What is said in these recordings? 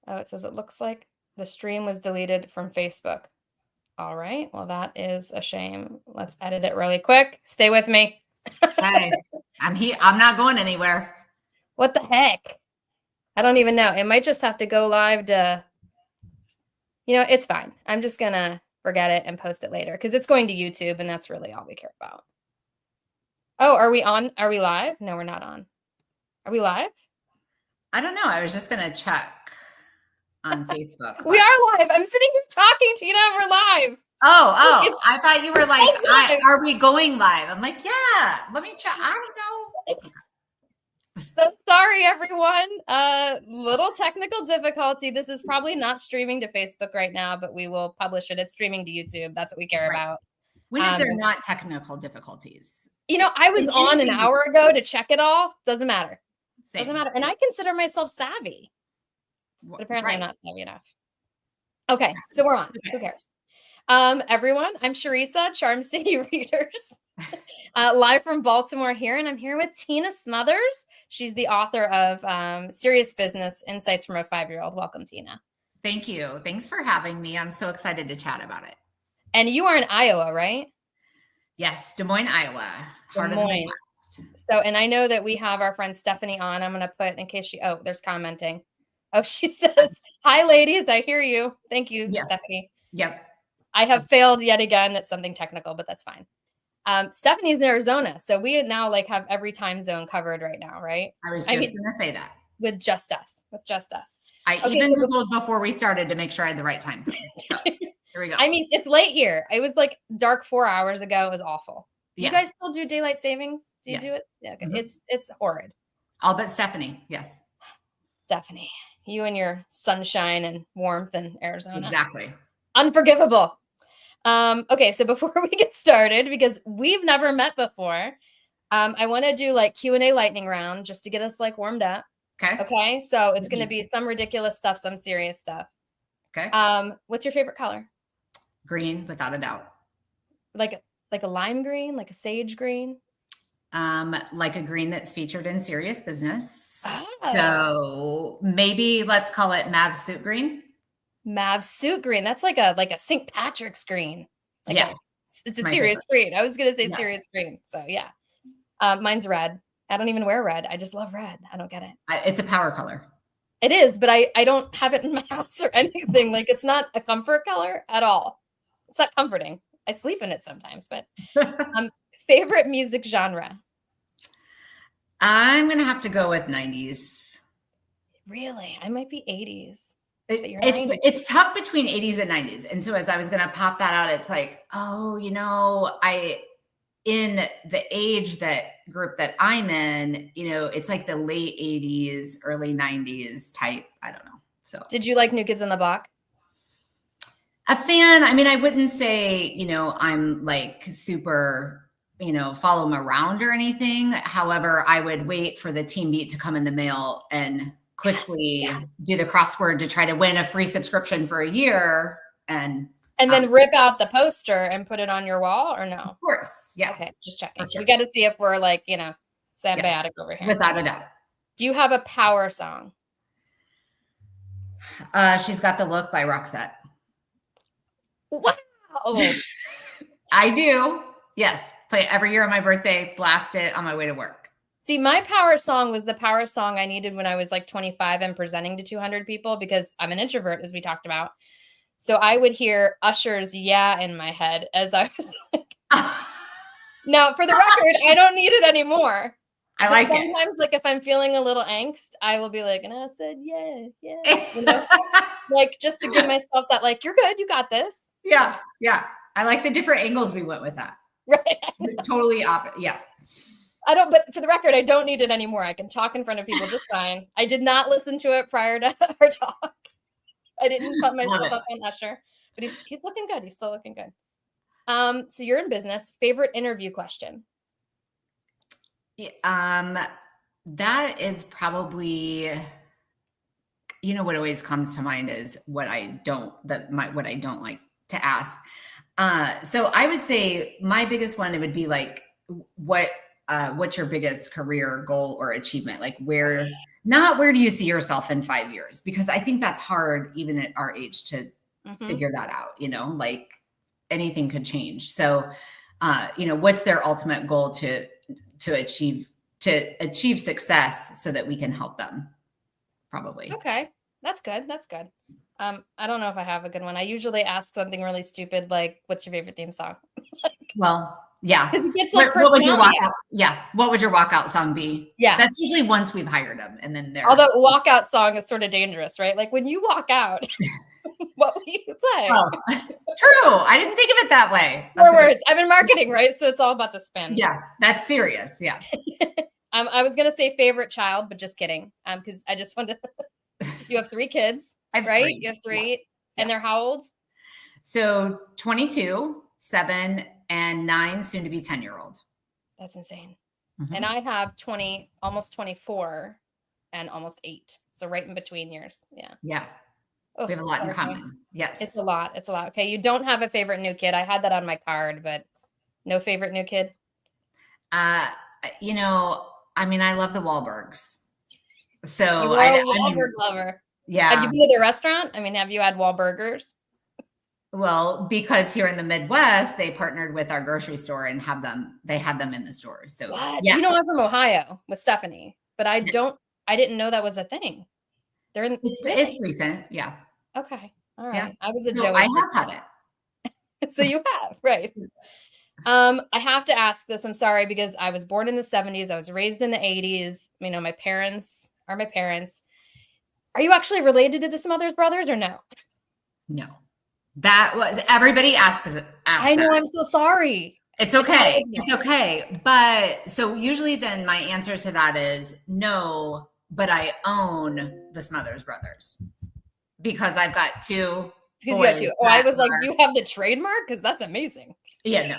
Oh, it says it looks like the stream was deleted from Facebook. All right. Well, that is a shame. Let's edit it really quick. Stay with me. Hey, I'm here. I'm not going anywhere. What the heck? I don't even know. It might just have to go live to, it's fine. I'm just going to forget it and post it later because it's going to YouTube and that's really all we care about. Oh, are we on? Are we live? No, we're not on. Are we live? I don't know. I was just going to check on Facebook. We are live. I'm sitting here talking to you now. We're live. Oh, I thought you were like, are we going live? I'm like, yeah, let me check. I don't know. So sorry, everyone. Little technical difficulty. This is probably not streaming to Facebook right now, but we will publish it. It's streaming to YouTube. That's what we care about. When is there not technical difficulties? I was on an hour ago to check it all. Doesn't matter. Same. Doesn't matter. And I consider myself savvy. But apparently I'm not savvy enough. Okay, so we're on. Okay. Who cares? Everyone, I'm Charissa, Charm City Readers, live from Baltimore here, and I'm here with Tina Smothers. She's the author of Serious Business, Insights from a 5-Year-Old. Welcome, Tina. Thank you. Thanks for having me. I'm so excited to chat about it. And you are in Iowa, right? Yes, Des Moines, Iowa. Heart of the Midwest. So, and I know that we have our friend Stephanie on. I'm going to put in case there's commenting. Oh, she says, hi, ladies. I hear you. Thank you, Stephanie. Yep. I have failed yet again at something technical, but that's fine. Stephanie's in Arizona. So we now have every time zone covered right now, right? I was just going to say that. With just us. I even Googled before we started to make sure I had the right time zone. So, here we go. I mean, it's late here. It was dark 4 hours ago. It was awful. You guys still do daylight savings? Do you do it? Yeah, okay. Mm-hmm. It's horrid. All but Stephanie. Yes. Stephanie, you and your sunshine and warmth in Arizona. Exactly. Unforgivable. Okay, so before we get started, because we've never met before, I want to do Q&A lightning round just to get us warmed up. Okay. So it's going to be some ridiculous stuff, some serious stuff. Okay. What's your favorite color? Green, without a doubt. Like a lime green, like a sage green? Like a green that's featured in Serious Business. Oh. So maybe let's call it Mav Suit Green. Mav Suit Green. That's like a St. Patrick's green. It's a serious green. I was going to say serious green. So yeah. Mine's red. I don't even wear red. I just love red. I don't get it. It's a power color. It is, but I don't have it in my house or anything. It's not a comfort color at all. It's not comforting. I sleep in it sometimes, but favorite music genre? I'm going to have to go with 90s. Really? I might be 80s. It's tough between 80s and 90s. And so as I was going to pop that out, it's in the age group that I'm in, it's the late 80s, early 90s type. I don't know. So did you like New Kids on the Block? A fan. I mean, I wouldn't say, I'm super, follow them around or anything. However, I would wait for the Team Beat to come in the mail and quickly do the crossword to try to win a free subscription for a year. And then rip out the poster and put it on your wall or no? Of course. Yeah. Okay. Just checking. Sure. We got to see if we're symbiotic over here. Without a doubt. Do you have a power song? She's Got the Look by Roxette. Wow. I do. Yes. Play it every year on my birthday, blast it on my way to work. See, my power song was the power song I needed when I was 25 and presenting to 200 people because I'm an introvert, as we talked about. So I would hear Usher's Yeah in my head as I was now for the record, I don't need it anymore. I like it. Sometimes if I'm feeling a little angst, I will be and I said, yeah. Just to give myself that, you're good. You got this. Yeah. Yeah. I like the different angles we went with that. Right. Totally opposite. Yeah. But for the record, I don't need it anymore. I can talk in front of people just fine. I did not listen to it prior to our talk. I didn't put myself up on Usher, but he's looking good. He's still looking good. So you're in business. Favorite interview question? That is probably, what always comes to mind is what I don't like to ask. So I would say my biggest one, it would be what what's your biggest career goal or achievement? Like not where do you see yourself in 5 years? Because I think that's hard even at our age to figure that out, like anything could change. So, what's their ultimate goal to achieve success so that we can help them? Probably. Okay. That's good. That's good. I don't know if I have a good one. I usually ask something really stupid, like, what's your favorite theme song? Well, yeah. Because it gets like what would your personality. walkout? Yeah. What would your walkout song be? Yeah. That's usually once we've hired them, and then they're. Although walkout song is sort of dangerous, right? Like when you walk out, what will you play? Oh, true. I didn't think of it that way. Four words. I'm in marketing, right? So it's all about the spin. Yeah, that's serious. Yeah. I was gonna say favorite child, but just kidding. Because I just wanted to. You have 3 kids, right? 3. You have 3, yeah. and they're how old? So 22, 7, and 9, soon to be 10-year-old. That's insane. And I have 20, almost 24, and almost 8. So right in between years. Yeah. Yeah. We have a lot in common. Yes. It's a lot. It's a lot. Okay. You don't have a favorite new kid. I had that on my card, but no favorite new kid. I love the Wahlbergs. So I'm a Wahlberg lover. Yeah. Have you been to their restaurant? I mean, have you had Wahlburgers? Well, because here in the Midwest, they partnered with our grocery store and they had them in the stores. So Yes. I'm from Ohio with Stephanie, but I didn't know that was a thing. They're in it's recent. Yeah. Okay. All right. Yeah. I was Joey. I have had it. So you have, right. I have to ask this. I'm sorry, because I was born in the 70s. I was raised in the 80s. My parents are my parents. Are you actually related to the Smothers brothers or no? No. That was everybody asks I know. That. I'm so sorry. It's okay. It's okay. But so usually then my answer to that is no, but I own the Smothers brothers because I've got 2. Because you got 2. Oh, I was like, do you have the trademark? Because that's amazing. Yeah, no.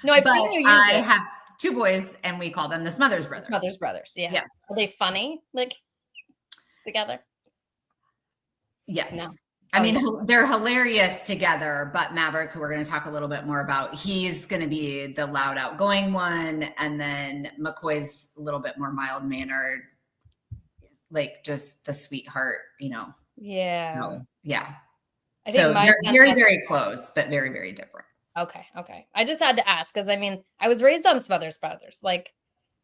No, I've seen you use it. I have 2 boys and we call them the Smothers brothers. Smothers brothers. Yeah. Yes. Are they funny? Like together? Yes. No. I mean, they're hilarious together, but Maverick, who we're going to talk a little bit more about, he's going to be the loud, outgoing one. And then McCoy's a little bit more mild-mannered, like just the sweetheart, Yeah. Yeah. I think they're very, very close, but very, very different. Okay. I just had to ask because, I was raised on Smothers Brothers. Like,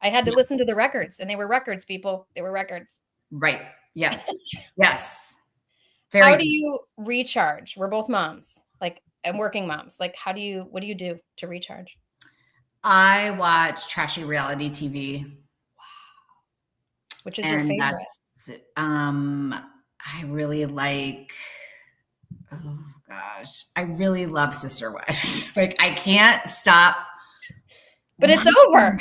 I had to listen to the records, and they were records, people. They were records. Right. Yes. Yes. How do you recharge? We're both moms, and working moms. Like, what do you do to recharge? I watch trashy reality TV. Wow. Which is your favorite? I really like, oh gosh, I really love Sister Wives. Like, I can't stop. But it's over.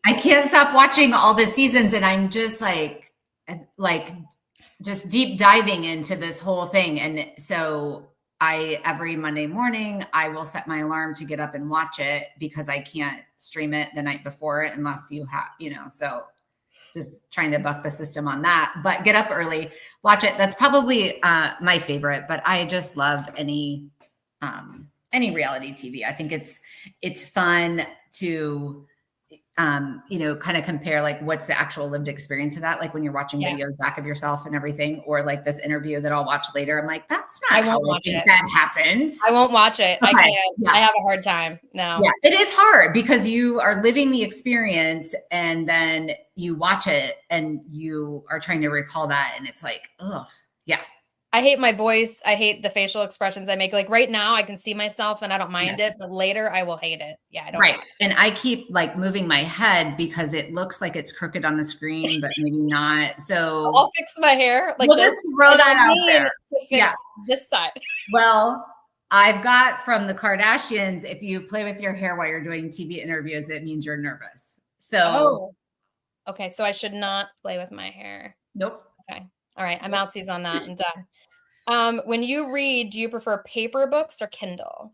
I can't stop watching all the seasons, and I'm just just deep diving into this whole thing. And so every Monday morning, I will set my alarm to get up and watch it because I can't stream it the night before unless you have, so just trying to buck the system on that, but get up early, watch it. That's probably my favorite, but I just love any reality TV. I think it's fun to, kind of compare like what's the actual lived experience of that. Like when you're watching videos back of yourself and everything, or like this interview that I'll watch later. I'm like, that's not how I think that happens. I won't watch it. Okay. I can't. Yeah. I have a hard time. No. Yeah, it is hard because you are living the experience and then you watch it and you are trying to recall that. And it's like, oh, yeah. I hate my voice. I hate the facial expressions I make. Like right now I can see myself and I don't mind it, but later I will hate it. Yeah, I don't. Right. And I keep like moving my head because it looks like it's crooked on the screen, but maybe not. So I'll fix my hair. Like we'll just throw that out there. To fix this side. Well, I've got from the Kardashians, if you play with your hair while you're doing TV interviews, it means you're nervous. So okay. So I should not play with my hair. Nope. Okay. All right. I'm outsies on that and done. When you read, do you prefer paper books or Kindle?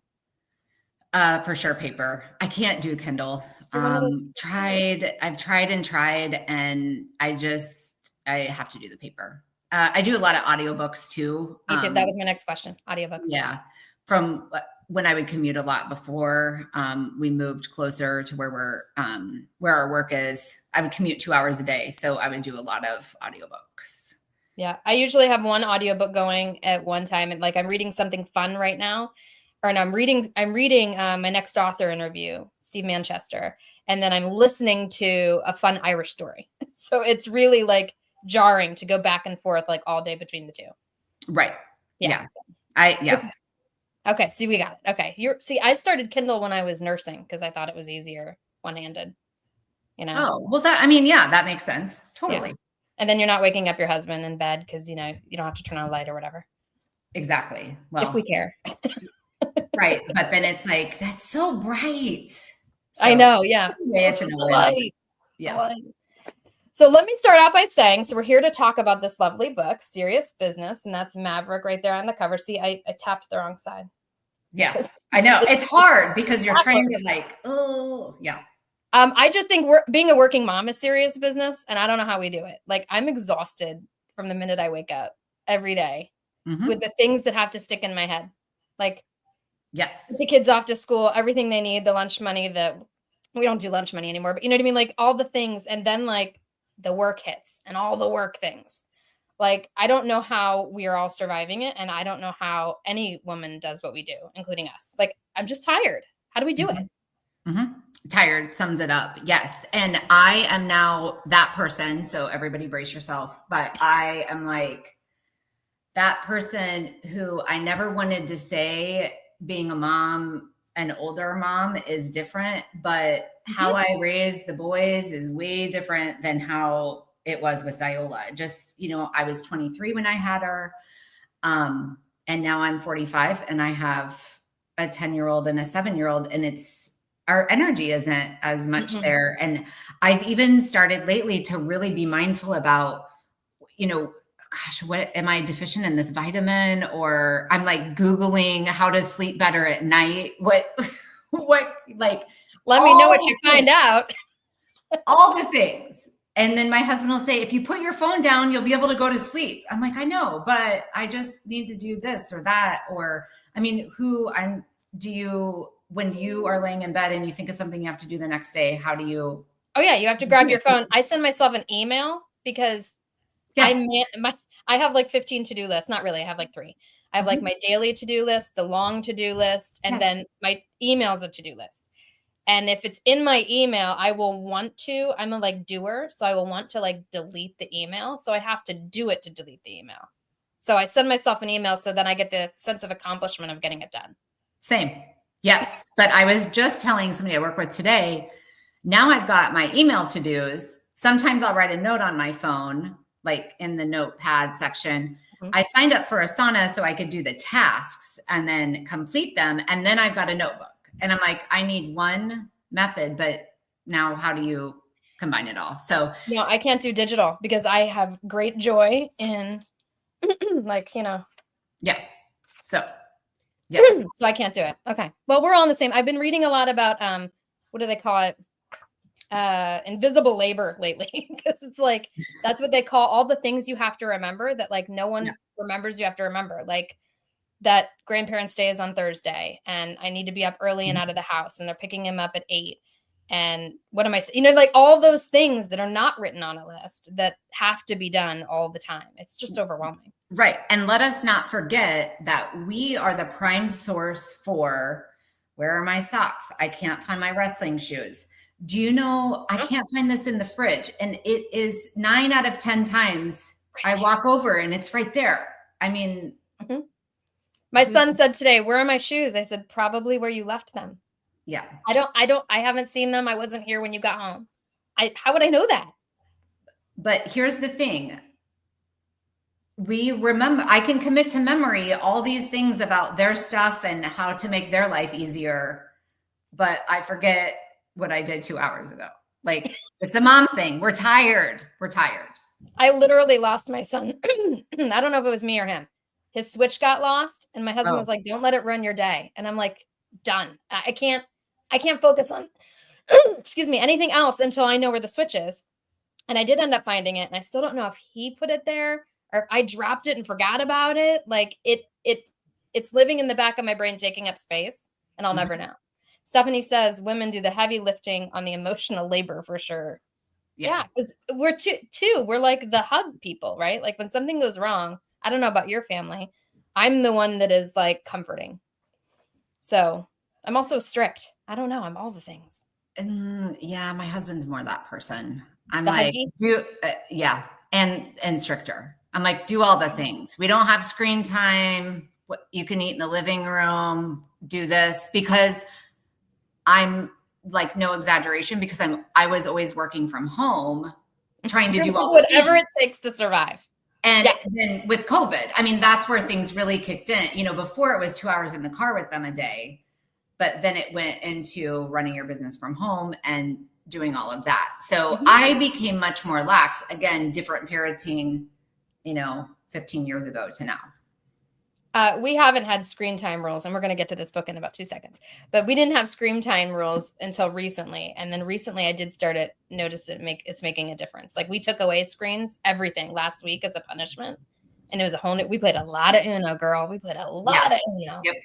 For sure, paper. I can't do Kindle. I've tried and I have to do the paper. I do a lot of audiobooks too. Me too. That was my next question. Audiobooks. Yeah. From when I would commute a lot before we moved closer to where our work is, I would commute 2 hours a day. So I would do a lot of audiobooks. Yeah. I usually have one audiobook going at one time. And like, I'm reading something fun right now, and I'm reading my next author interview, Steve Manchester. And then I'm listening to a fun Irish story. So it's really like jarring to go back and forth like all day between the two. Right. Yeah. Okay. See, we got it. Okay. I started Kindle when I was nursing because I thought it was easier one-handed, you know? Oh, well that makes sense. Totally. Yeah. And then you're not waking up your husband in bed because, you don't have to turn on a light or whatever. Exactly. Well, if we care. Right. But then it's like, that's so bright. So, I know. Yeah. It's another light. Yeah. So let me start out by saying, so we're here to talk about this lovely book, Serious Business, and that's Maverick right there on the cover. See, I tapped the wrong side. Yeah, I know. It's hard because you're trying to like, oh, yeah. I just think being a working mom is serious business, and I don't know how we do it. Like, I'm exhausted from the minute I wake up every day with the things that have to stick in my head. Like, yes, the kids off to school, everything they need, the lunch money, we don't do lunch money anymore, but you know what I mean? Like all the things. And then like the work hits and all the work things. Like, I don't know how we are all surviving it. And I don't know how any woman does what we do, including us. Like, I'm just tired. How do we do it? Tired sums it up. Yes. And I am now that person. So everybody brace yourself. But I am like that person who I never wanted to say being a mom, an older mom is different, but how I raised the boys is way different than how it was with Ziola. Just, I was 23 when I had her. And now I'm 45 and I have a 10-year-old and a 7-year-old, and our energy isn't as much there. And I've even started lately to really be mindful about, gosh, what am I deficient in this vitamin? Or I'm like Googling how to sleep better at night. What like, let me know what you find out. All the things. And then my husband will say, if you put your phone down, you'll be able to go to sleep. I'm like, I know, but I just need to do this or that. Or, I mean, when you are laying in bed and you think of something you have to do the next day, how do you? Oh yeah. You have to grab your phone. I send myself an email because I have like 15 to-do lists. Not really. I have like 3. I have like my daily to-do list, the long to-do list, and then my email's a to-do list. And if it's in my email, I'm a like doer. So I will want to like delete the email. So I have to do it to delete the email. So I send myself an email so then I get the sense of accomplishment of getting it done. Same. Yes. But I was just telling somebody I work with today, now I've got my email to-dos. Sometimes I'll write a note on my phone, like in the notepad section. I signed up for Asana so I could do the tasks and then complete them. And then I've got a notebook. And I'm like, I need one method, but now how do you combine it all? So no, I can't do digital because I have great joy in like, Yeah. So yes. So I can't do it. Okay. Well, we're all in the same. I've been reading a lot about, what do they call it? Invisible labor lately. Because it's like, that's what they call all the things you have to remember that like no one remembers you have to remember. Like, that grandparents' day is on Thursday and I need to be up early and out of the house and they're picking him up at 8. And what am I saying? Like all those things that are not written on a list that have to be done all the time. It's just overwhelming. Right. And let us not forget that we are the prime source for, where are my socks? I can't find my wrestling shoes. Do you know, I can't find this in the fridge. And it is 9 out of 10 times I walk over and it's right there. I mean, my son said today, where are my shoes? I said, probably where you left them. Yeah. I haven't seen them. I wasn't here when you got home. How would I know that? But here's the thing. I can commit to memory all these things about their stuff and how to make their life easier, but I forget what I did 2 hours ago. Like, it's a mom thing. We're tired. I literally lost my son. I don't know if it was me or him. His switch got lost and my husband was like, don't let it run your day. And I'm like, done. I can't focus on, excuse me, anything else until I know where the switch is. And I did end up finding it. And I still don't know if he put it there or if I dropped it and forgot about it. Like it it's living in the back of my brain, taking up space, and I'll never know. Stephanie says women do the heavy lifting on the emotional labor for sure. Yeah, because we're two. We're like the hug people, right? Like when something goes wrong, I don't know about your family, I'm the one that is like comforting. So I'm also strict. I don't know. I'm all the things. Yeah, my husband's more that person. I'm The like, huggy? and stricter. I'm like, do all the things. We don't have screen time. You can eat in the living room. Do this, because I'm like, no exaggeration, because I was always working from home, trying to do all whatever it takes to survive. And then with COVID, I mean, that's where things really kicked in. You know, before it was 2 hours in the car with them a day, but then it went into running your business from home and doing all of that. So I became much more lax. Again, different parenting, 15 years ago to now. We haven't had screen time rules, and we're going to get to this book in about 2 seconds, but we didn't have screen time rules until recently. And then recently I did start to notice it's making a difference. Like we took away screens, everything last week as a punishment. And it was a whole new, we played a lot of Uno, girl. We played a lot of Uno. Yep.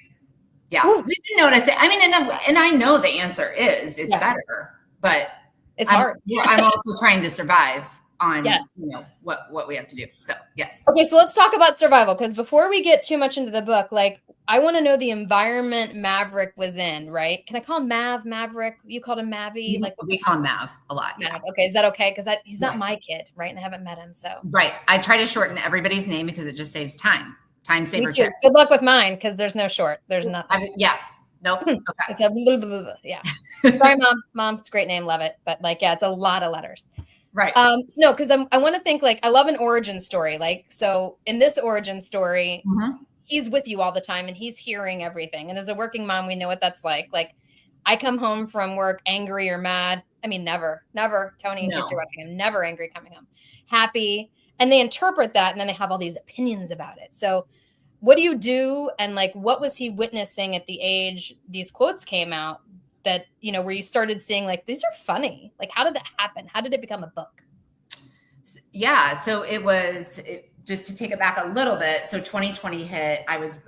Yeah. Ooh. We didn't notice it. I mean, and I know the answer is it's better, but it's hard. I'm also trying to survive on what we have to do. So yes. Okay, so let's talk about survival, because before we get too much into the book, like I want to know the environment Maverick was in, right? Can I call him Maverick? You called him Mavy? Like we call him Mav a lot. Mav. Okay, is that okay? Because he's not my kid, right? And I haven't met him, so right. I try to shorten everybody's name because it just saves time. Time saver. Good luck with mine, because there's no short. There's nothing. Nope. Okay. It's a blah, blah, blah, yeah. Sorry, mom. It's a great name. Love it. But like, it's a lot of letters. Right. So no, because I want to think like I love an origin story. Like, so in this origin story, he's with you all the time and he's hearing everything. And as a working mom, we know what that's like. Like I come home from work angry or mad. I mean, never, Tony, in case you're watching, I'm never angry coming home, happy. And they interpret that and then they have all these opinions about it. So what do you do? And like, what was he witnessing at the age these quotes came out that, where you started seeing like, these are funny? Like, how did that happen? How did it become a book? Yeah. So it was, just to take it back a little bit. So 2020 hit, I was,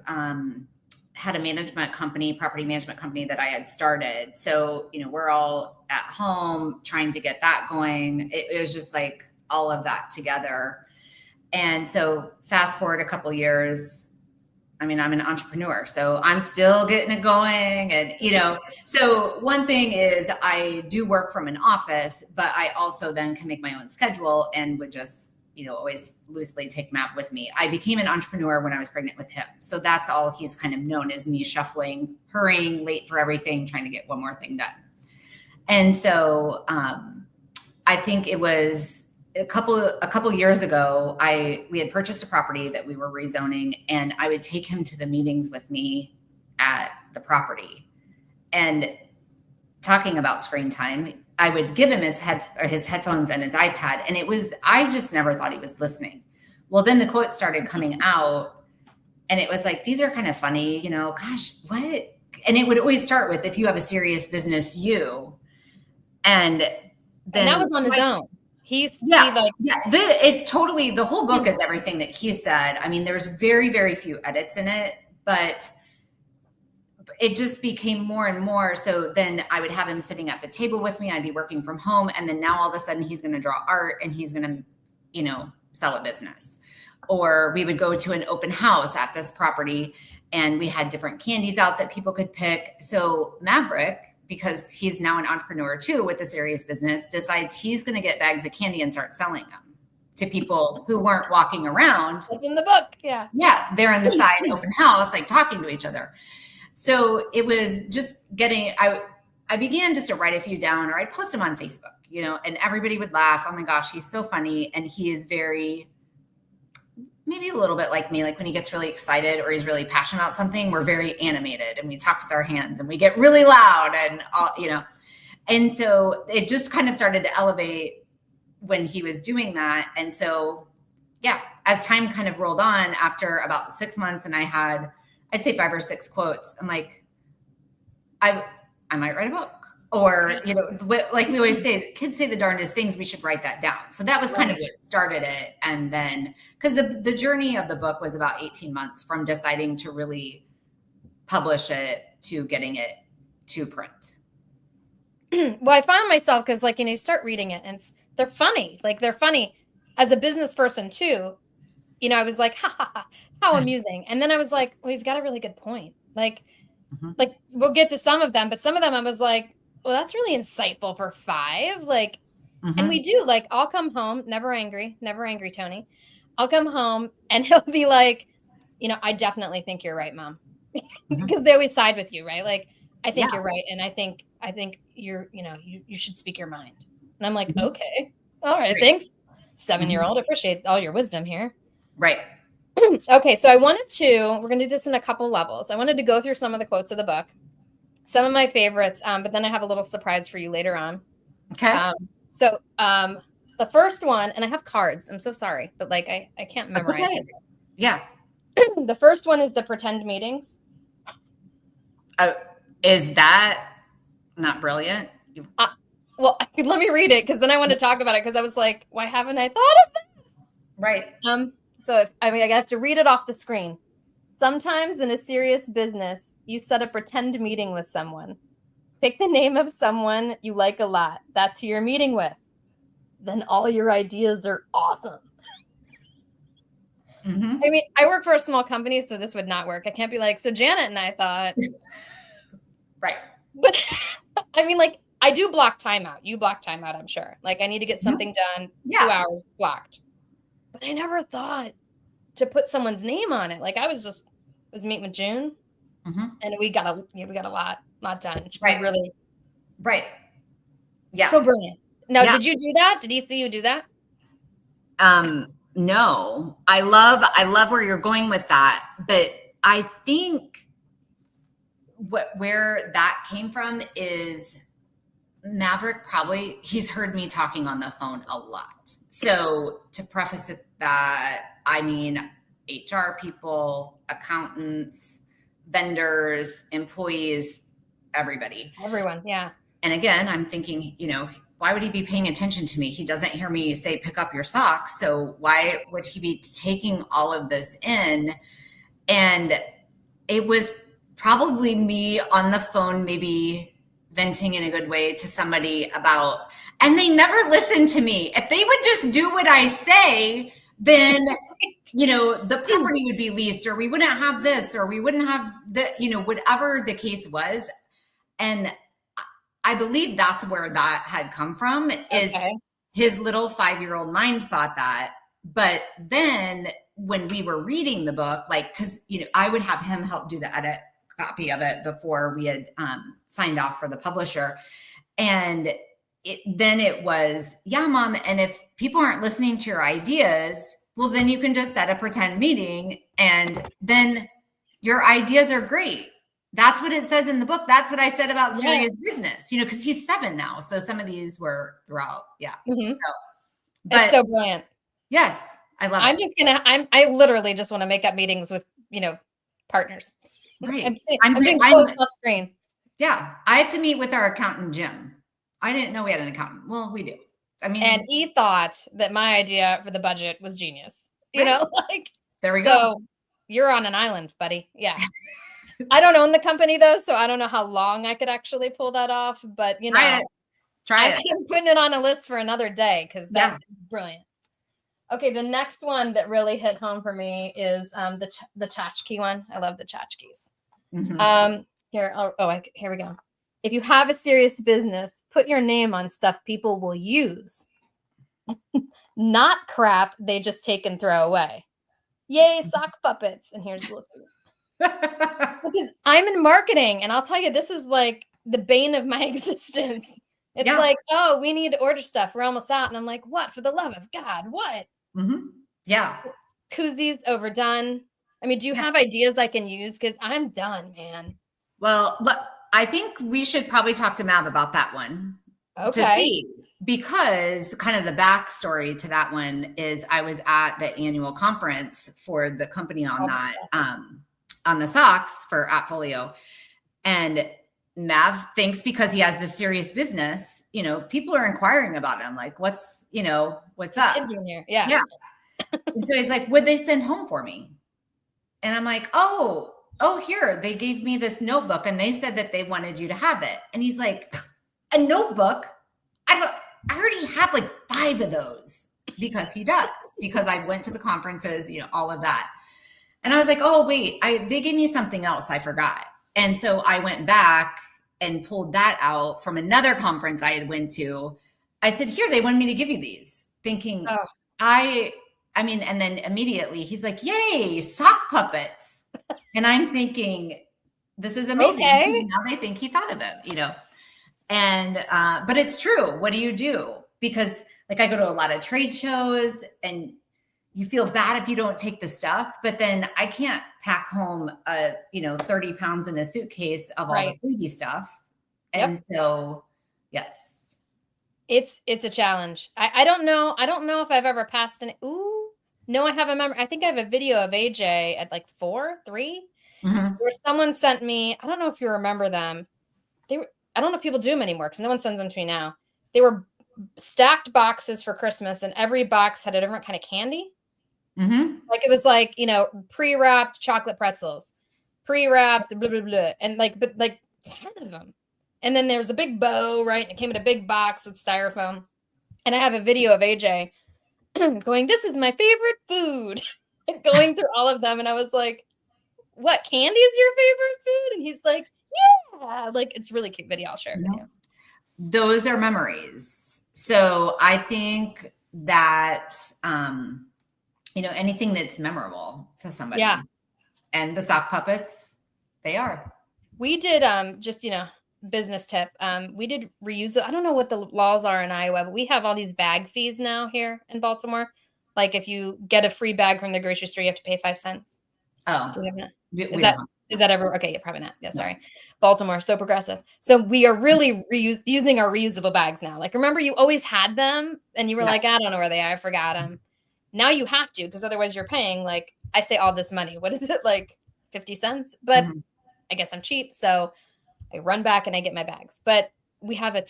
had a management company, property management company that I had started. So, we're all at home trying to get that going. It was just like all of that together. And so fast forward a couple years, I mean, I'm an entrepreneur, so I'm still getting it going. And, so one thing is I do work from an office, but I also then can make my own schedule and would just, always loosely take Mav with me. I became an entrepreneur when I was pregnant with him. So that's all he's kind of known, as me shuffling, hurrying, late for everything, trying to get one more thing done. And so I think it was a couple years ago, we had purchased a property that we were rezoning, and I would take him to the meetings with me at the property. And talking about screen time, I would give him his headphones and his iPad, and I just never thought he was listening. Well, then the quotes started coming out, and it was like, these are kind of funny, gosh, what? And it would always start with, if you have a serious business, you. And then that was on his own. The whole book is everything that he said. I mean, there's very, very few edits in it, but it just became more and more. So then I would have him sitting at the table with me. I'd be working from home. And then now all of a sudden he's going to draw art and he's going to, sell a business. Or we would go to an open house at this property and we had different candies out that people could pick. So Maverick, because he's now an entrepreneur too with a serious business, decides he's going to get bags of candy and start selling them to people who weren't walking around. It's in the book. Yeah. Yeah. They're in the side open house, like talking to each other. So it was just I began just to write a few down, or I'd post them on Facebook, and everybody would laugh. Oh my gosh, he's so funny. And he is maybe a little bit like me, like when he gets really excited or he's really passionate about something, we're very animated and we talk with our hands and we get really loud and all, and so it just kind of started to elevate when he was doing that. And so, yeah, as time kind of rolled on, after about 6 months and I had, I'd say 5 or 6 quotes, I'm like, I might write a book. Or, like we always say, kids say the darndest things, we should write that down. So that was kind of what started it. And then, because the journey of the book was about 18 months from deciding to really publish it to getting it to print? Well, I found myself, because like, you start reading it and they're funny. Like, they're funny as a business person too. I was like, ha ha ha, how amusing. And then I was like, well, he's got a really good point. Like we'll get to some of them, but some of them I was like, well, that's really insightful for 5. Like, and we do, like, I'll come home, never angry, Tony. I'll come home and he'll be like, I definitely think you're right, Mom. Because they always side with you, right? Like, I think you're right. And I think you're, you should speak your mind. And I'm like, okay, all right, thanks, 7-year-old. Appreciate all your wisdom here. Right. Okay, so we're going to do this in a couple levels. I wanted to go through some of the quotes of the book, some of my favorites, but then I have a little surprise for you later on. Okay. So the first one, and I have cards. I'm so sorry, but like I can't memorize it. Yeah. The first one is the pretend meetings. Is that not brilliant? Well, let me read it, because then I want to talk about it, because I was like, why haven't I thought of that? Right. So I have to read it off the screen. Sometimes in a serious business, you set a pretend meeting with someone. Pick the name of someone you like a lot. That's who you're meeting with. Then all your ideas are awesome. I mean, I work for a small company, so this would not work. I can't be like, so Janet and I thought. Right. But I mean, like, I do block timeout. You block timeout, I'm sure. Like, I need to get something done, 2 hours blocked. But I never thought to put someone's name on it. Like, I was meeting with June, and we got a lot done. Right. Really. Right. Yeah. So brilliant. Now, did you do that? Did he see you do that? No. I love where you're going with that, but I think where that came from is Maverick he's heard me talking on the phone a lot. So to preface it, that I mean, HR people, accountants, vendors, employees, everyone. Yeah. And again, I'm thinking, why would he be paying attention to me? He doesn't hear me say, pick up your socks. So why would he be taking all of this in? And it was probably me on the phone, maybe venting in a good way to somebody about, and they never listen to me. If they would just do what I say, then, the property would be leased, or we wouldn't have this, or we wouldn't have whatever the case was. And I believe that's where that had come from, is his little 5-year-old mind thought that. But then when we were reading the book, like, because, I would have him help do the edit copy of it before we had signed off for the publisher. And then it was, yeah, Mom. And if people aren't listening to your ideas, well, then you can just set a pretend meeting, and then your ideas are great. That's what it says in the book. That's what I said about serious business, because he's 7 now. So some of these were throughout. Yeah. But it's so brilliant. Yes. I love it. I literally just want to make up meetings with, partners. Right. I'm doing quotes off screen. Yeah. I have to meet with our accountant, Jim. I didn't know we had an accountant. Well, we do. I mean, and he thought that my idea for the budget was genius. Like, there we go. So you're on an island, buddy. Yeah. I don't own the company though, so I don't know how long I could actually pull that off. But try it. I'm putting it on a list for another day, because that's brilliant. Okay, the next one that really hit home for me is the tchotchke one. I love the tchotchkes. Here we go. If you have a serious business, put your name on stuff people will use, not crap they just take and throw away. Yay, sock puppets! And here's the look. Because I'm in marketing, and I'll tell you, this is like the bane of my existence. It's like, oh, we need to order stuff. We're almost out. And I'm like, what? For the love of God, what? Yeah. Koozies, overdone. I mean, do you have ideas I can use? Because I'm done, man. Well, I think we should probably talk to Mav about that one. Okay. To see, because kind of the backstory to that one is I was at the annual conference for the company on on the socks for Appfolio. And Mav thinks, because he has this serious business, people are inquiring about him. Like, what's up? Here. Yeah. And so he's like, would they send home for me? And I'm like, oh, oh, here, they gave me this notebook and they said that they wanted you to have it. And he's like, a notebook? I already have like 5 of those, because he does, because I went to the conferences, all of that. And I was like, oh, wait, they gave me something else. I forgot. And so I went back and pulled that out from another conference I had went to. I said, here, they wanted me to give you these, thinking and then immediately he's like, yay, sock puppets. And I'm thinking, this is amazing. Okay. Now they think he thought of it, And, but it's true. What do you do? Because like I go to a lot of trade shows and you feel bad if you don't take the stuff, but then I can't pack home 30 pounds in a suitcase of all the freebie stuff. And so, yes. It's a challenge. I don't know. I don't know if I've ever passed an, no, I have a memory. I think I have a video of AJ at like 3, where someone sent me, I don't know if you remember them. I don't know if people do them anymore because no one sends them to me now. They were stacked boxes for Christmas and every box had a different kind of candy. Like it was like, pre-wrapped chocolate pretzels, pre-wrapped blah, blah, blah. And but 10 of them. And then there was a big bow, right? And it came in a big box with styrofoam. And I have a video of AJ going, this is my favorite food. And going through all of them. And I was like, what, candy is your favorite food? And he's like, yeah. Like, it's really cute video. I'll share it with you. Those are memories. So I think that, anything that's memorable to somebody. Yeah. And the sock puppets, they are. We did, business tip. We did reuse. I don't know what the laws are in Iowa, but we have all these bag fees now here in Baltimore. Like if you get a free bag from the grocery store, you have to pay 5 cents. Oh, is that ever? Okay. Yeah, probably not. Yeah. Sorry. Sorry. So progressive. So we are really using our reusable bags now. Like, remember you always had them and you were like, I don't know where they are. I forgot them. Now you have to, because otherwise you're paying, like, I say all this money. What is it? Like 50 cents, but I guess I'm cheap. So I run back and I get my bags, but we have I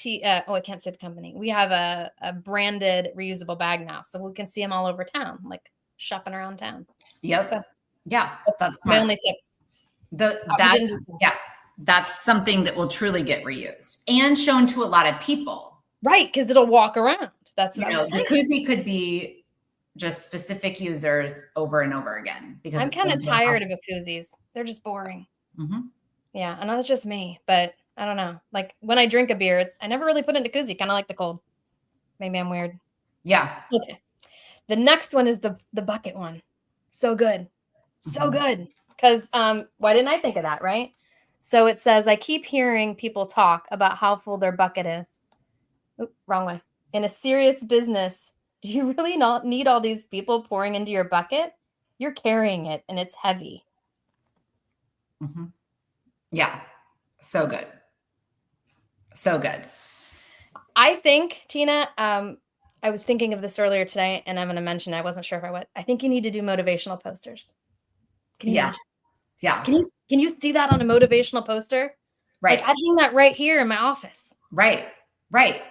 can't say the company. We have a branded reusable bag now. So we can see them all over town, like shopping around town. Yep. So, yeah. That's my only tip. That's something that will truly get reused and shown to a lot of people. Right. Cause it'll walk around. That's what the koozie could be just specific users over and over again, because I'm kind of tired of koozies. They're just boring. Yeah. I know that's just me, but I don't know. Like when I drink a beer, I never really put it into koozie. Kind of like the cold. Maybe I'm weird. Yeah. Okay. The next one is the bucket one. So good. So good. Because why didn't I think of that, right? So it says, I keep hearing people talk about how full their bucket is. Oop, wrong way. In a serious business, do you really not need all these people pouring into your bucket? You're carrying it and it's heavy. Yeah. So good. So good. I think, Tina, I was thinking of this earlier today and I'm going to mention, I wasn't sure if I would. I think you need to do motivational posters. Can you imagine? Yeah. Can you do that on a motivational poster? Right. Like I'd hang that right here in my office. Right.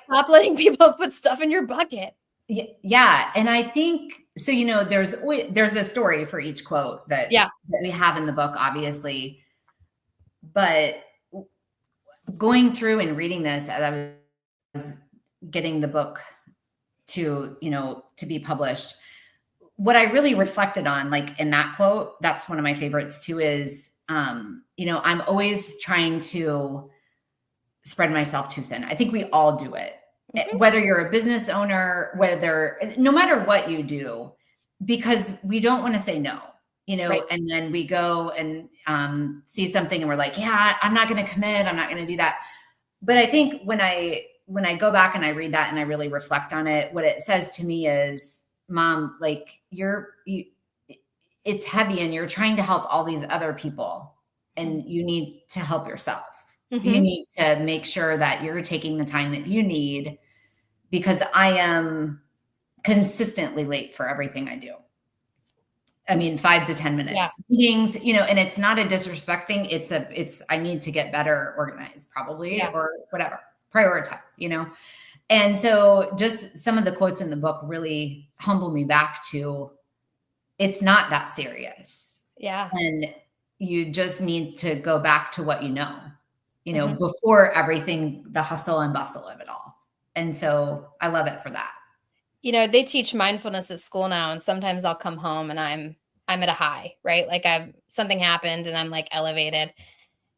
Stop letting people put stuff in your bucket. Yeah. And I think, so, there's a story for each quote that we have in the book, obviously, but going through and reading this as I was getting the book to be published, what I really reflected on, like in that quote, that's one of my favorites too, is, I'm always trying to spread myself too thin. I think we all do it, whether you're a business owner, no matter what you do, because we don't want to say no, and then we go and see something and we're like, yeah, I'm not going to commit. I'm not going to do that. But I think when I go back and I read that and I really reflect on it, what it says to me is, Mom, like it's heavy and you're trying to help all these other people and you need to help yourself. You need to make sure that you're taking the time that you need, because I am consistently late for everything I do. I mean, 5 to 10 minutes meetings, and it's not a disrespect thing. It's, I need to get better organized probably, or whatever, prioritize, And so just some of the quotes in the book really humble me back to, it's not that serious. Yeah. And you just need to go back to what you know, before everything, the hustle and bustle of it all. And so I love it for that. They teach mindfulness at school now, and sometimes I'll come home and I'm at a high, right? Like something happened and I'm like elevated.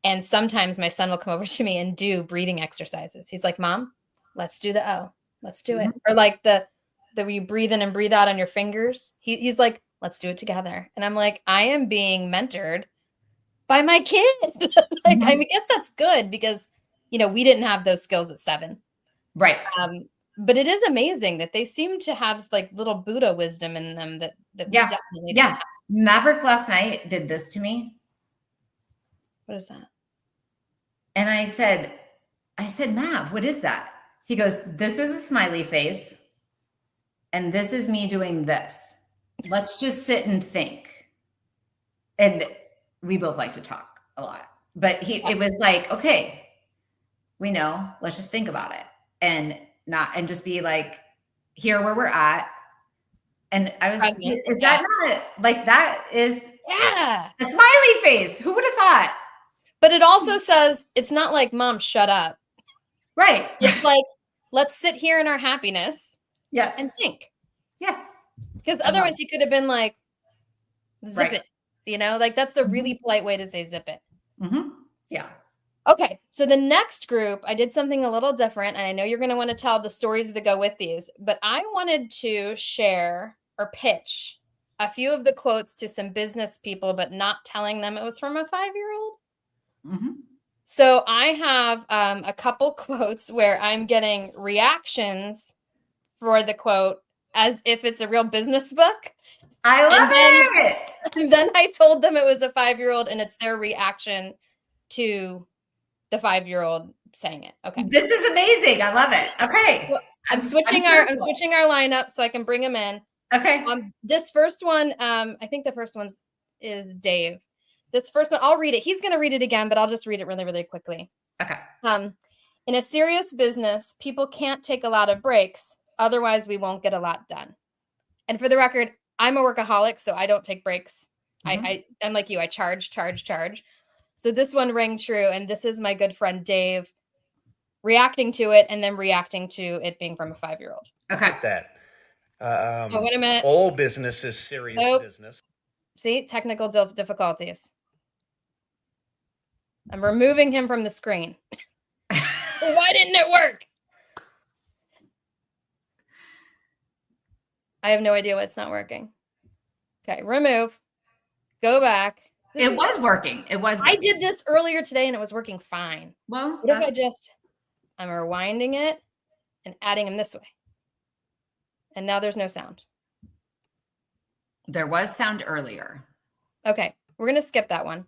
And sometimes my son will come over to me and do breathing exercises. He's like, Mom, let's do the O. Let's do it. Or like the where you breathe in and breathe out on your fingers. He's like, let's do it together. And I'm like, I am being mentored by my kid. Like, I guess that's good because, we didn't have those skills at 7. Right. But it is amazing that they seem to have like little Buddha wisdom in them that we definitely don't have. Maverick last night did this to me. What is that? And I said, Mav, what is that? He goes, this is a smiley face. And this is me doing this. Let's just sit and think. And we both like to talk a lot. But it was like, okay, we know, let's just think about it. And just be like, here where we're at. And I was, is that not like, that is a smiley face. Who would have thought? But it also says, it's not like, Mom, shut up. Right. It's like, let's sit here in our happiness. Yes. And think. Yes. Because otherwise he could have been like, zip it. Like that's the really polite way to say zip it. Yeah. Okay. So the next group, I did something a little different. And I know you're going to want to tell the stories that go with these, but I wanted to share or pitch a few of the quotes to some business people, but not telling them it was from a 5-year-old. So I have a couple quotes where I'm getting reactions for the quote as if it's a real business book. I love it. And then I told them it was a 5-year-old and it's their reaction to the 5-year-old saying it. Okay. This is amazing. I love it. Okay. Well, I'm switching our lineup so I can bring them in. Okay. This first one, I think the first one is Dave. This first one, I'll read it. He's going to read it again, but I'll just read it really, really quickly. Okay. In a serious business, people can't take a lot of breaks. Otherwise, we won't get a lot done. And for the record, I'm a workaholic, so I don't take breaks. I'm like you. I charge. So this one rang true. And this is my good friend, Dave, reacting to it and then reacting to it being from a 5-year-old. Okay. Wait a minute. All business is serious business. See, technical difficulties. I'm removing him from the screen. Why didn't it work? I have no idea why it's not working. Okay, remove. Go back. It was working. I did this earlier today and it was working fine. Well, what if I'm rewinding it and adding him this way. And now there's no sound. There was sound earlier. Okay, we're going to skip that one.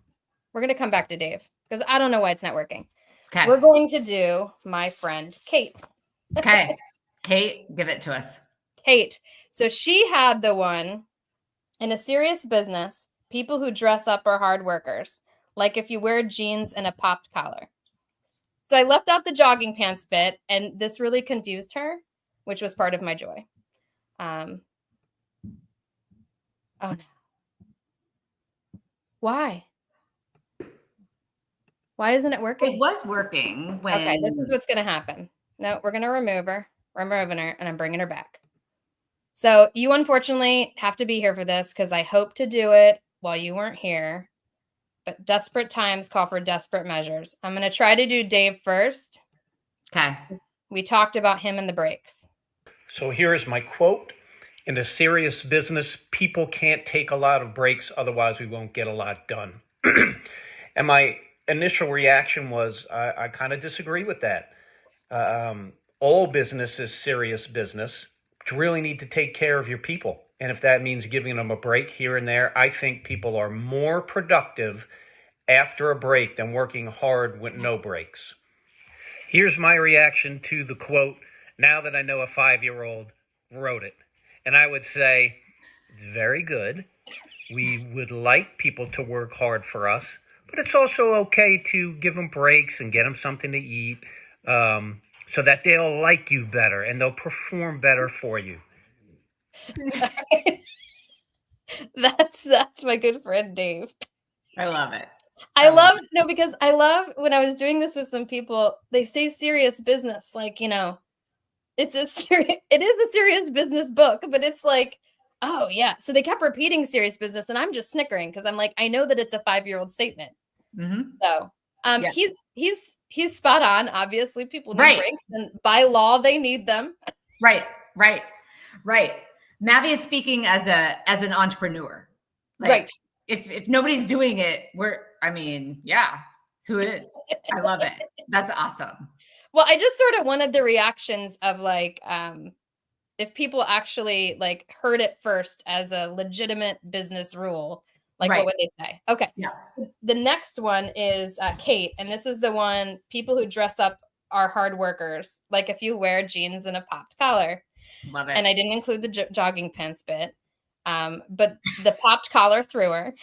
We're going to come back to Dave because I don't know why it's not working. Okay. We're going to do my friend, Kate. Okay. Kate, give it to us. Kate. So she had the one, in a serious business, people who dress up are hard workers, like if you wear jeans and a popped collar. So I left out the jogging pants bit, and this really confused her, which was part of my joy. Oh no. Why? Why isn't it working? It was working. Okay, this is what's going to happen. No, we're going to remove her. I'm removing her, and I'm bringing her back. So you unfortunately have to be here for this because I hope to do it while you weren't here. But desperate times call for desperate measures. I'm going to try to do Dave first. Okay. We talked about him in the breaks. So here's my quote. In a serious business, people can't take a lot of breaks, otherwise we won't get a lot done. And my initial reaction was, I kind of disagree with that. All business is serious business. You really need to take care of your people. And if that means giving them a break here and there, I think people are more productive after a break than working hard with no breaks. Here's my reaction to the quote, now that I know a 5-year-old wrote it. And I would say, it's very good. We would like people to work hard for us, but it's also okay to give them breaks and get them something to eat so that they'll like you better and they'll perform better for you. That's my good friend, Dave. I love it. Because I love when I was doing this with some people, they say serious business, like, it is a serious business book, but it's like, oh yeah. So they kept repeating serious business and I'm just snickering because I'm like, I know that it's a 5-year-old statement. So he's spot on. Obviously people need breaks and by law they need them. Right. Mavi is speaking as an entrepreneur. Like, if nobody's doing it, who is? I love it. That's awesome. Well, I just sort of wanted the reactions of like, if people actually like heard it first as a legitimate business rule, like what would they say? Okay. Yeah. The next one is Kate, and this is the one, people who dress up are hard workers. Like if you wear jeans and a popped collar. Love it. And I didn't include the jogging pants bit, but the popped collar threw her.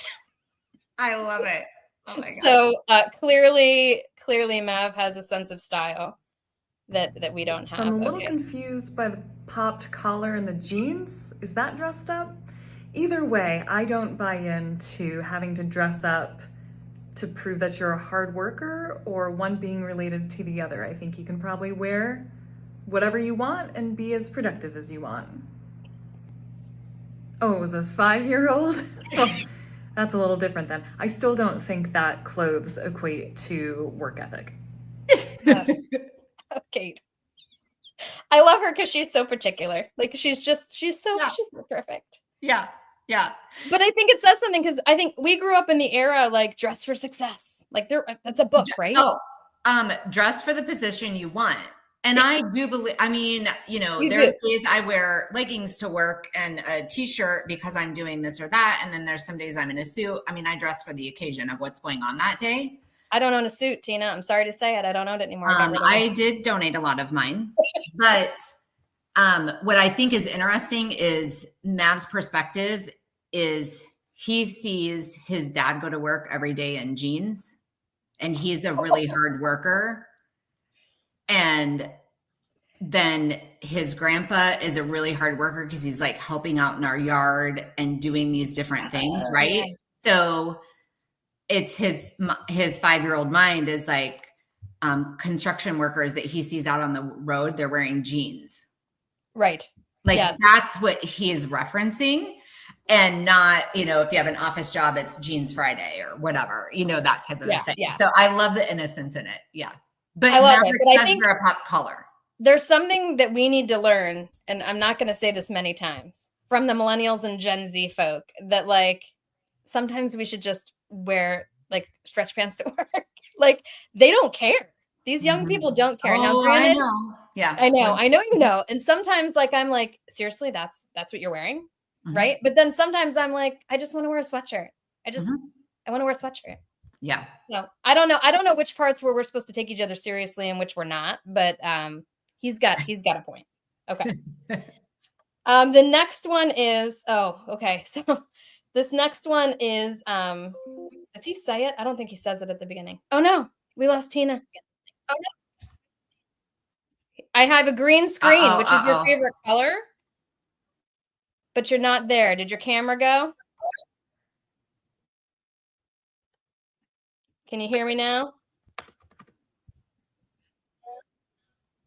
I love it. Oh my god. So clearly Mav has a sense of style that we don't have. So I'm a little confused by the popped collar and the jeans. Is that dressed up? Either way, I don't buy into having to dress up to prove that you're a hard worker or one being related to the other. I think you can probably wear whatever you want and be as productive as you want. Oh, it was a 5-year-old? Oh, that's a little different then. I still don't think that clothes equate to work ethic. Okay. I love her because she's so particular. Like she's so perfect. Yeah. But I think it says something because I think we grew up in the era like dress for success. Like that's a book, right? Oh, dress for the position you want. And I do believe, there's days I wear leggings to work and a t-shirt because I'm doing this or that. And then there's some days I'm in a suit. I dress for the occasion of what's going on that day. I don't own a suit, Tina. I'm sorry to say it. I don't own it anymore. I did donate a lot of mine. But what I think is interesting is Mav's perspective is he sees his dad go to work every day in jeans. And he's a really hard worker. And then his grandpa is a really hard worker because he's like helping out in our yard and doing these different things, right? Yeah. So it's his 5-year-old mind is like construction workers that he sees out on the road, they're wearing jeans. Right. Like that's what he is referencing. And not, if you have an office job, it's jeans Friday or whatever, that type of thing. Yeah. So I love the innocence in it. Yeah. But I love it. But I think wear a pop collar. There's something that we need to learn, and I'm not going to say this many times, from the millennials and Gen Z folk, that like sometimes we should just wear like stretch pants to work. Like they don't care. These young people don't care. Now, granted, I know. Yeah. I know. And sometimes like I'm like, seriously, that's what you're wearing, right? But then sometimes I'm like, I just want to wear a sweatshirt. I want to wear a sweatshirt. Yeah. So I don't know which parts where we're supposed to take each other seriously and which we're not, but he's got a point. Okay. The next one is okay. So this next one is does he say it? I don't think he says it at the beginning. Oh no, we lost Tina. Oh no. I have a green screen, which is your favorite color, but you're not there. Did your camera go? Can you hear me now?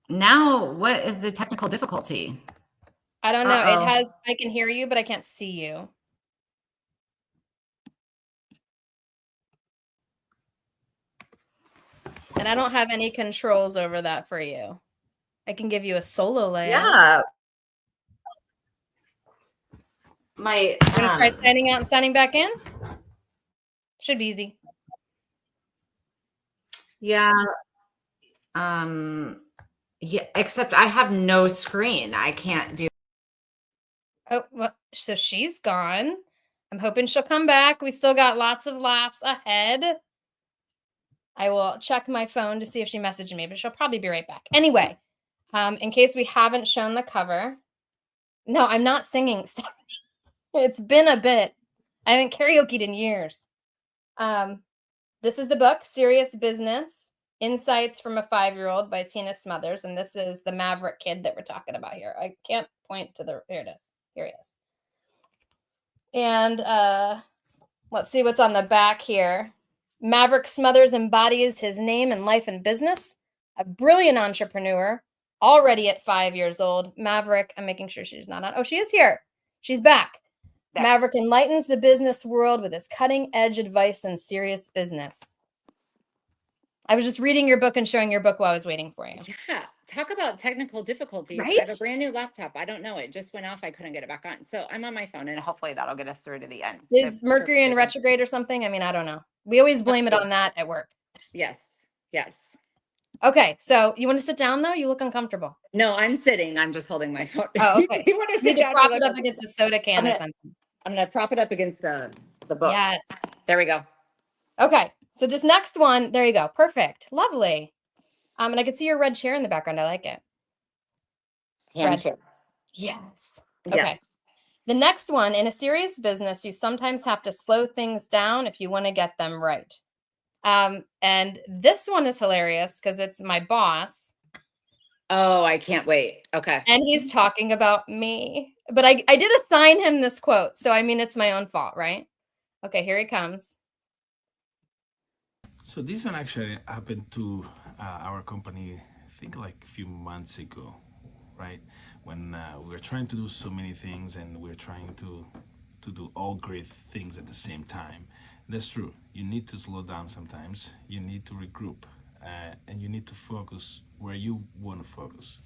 Now, what is the technical difficulty? I don't know. I can hear you, but I can't see you. And I don't have any controls over that for you. I can give you a solo layout. Yeah. Try signing out and signing back in? Should be easy. Yeah. Yeah, except I have no screen. I can't do. Oh, well, so she's gone. I'm hoping she'll come back. We still got lots of laps ahead. I will check my phone to see if she messaged me, but she'll probably be right back. Anyway, in case we haven't shown the cover. No, I'm not singing stuff. It's been a bit. I haven't karaoke'd in years. This is the book, Serious Business, Insights from a 5-Year-Old by Tina Smothers. And this is the Maverick kid that we're talking about here. I can't point to here it is. Here he is. And Let's see what's on the back here. Maverick Smothers embodies his name in life and business. A brilliant entrepreneur, already at 5 years old. Maverick, I'm making sure she's not on. Oh, she is here. She's back. Yes. Maverick enlightens the business world with his cutting-edge advice and serious business. I was just reading your book and showing your book while I was waiting for you. Yeah. Talk about technical difficulties. Right? I have a brand new laptop. I don't know. It just went off. I couldn't get it back on. So I'm on my phone and hopefully that'll get us through to the end. Is Mercury in retrograde or something? I mean, I don't know. We always blame it on that at work. Yes. Yes. Okay. So you want to sit down though? You look uncomfortable. No, I'm sitting. I'm just holding my phone. Oh, okay. You want to You need sit to down? prop it up against a soda can or something. I'm going to prop it up against the book. Yes. There we go. Okay. So this next one, there you go. Perfect. Lovely. And I can see your red chair in the background. I like it. Handshake. Yes. Yes. Okay. The next one, in a serious business, you sometimes have to slow things down if you want to get them right. And this one is hilarious because it's my boss. Oh, I can't wait. Okay. And he's talking about me. But I did assign him this quote. So, I mean, it's my own fault, right? Okay, here he comes. So this one actually happened to our company, I think like a few months ago, right? When we were trying to do so many things and we're trying to do all great things at the same time. That's true. You need to slow down sometimes. You need to regroup and you need to focus where you want to focus.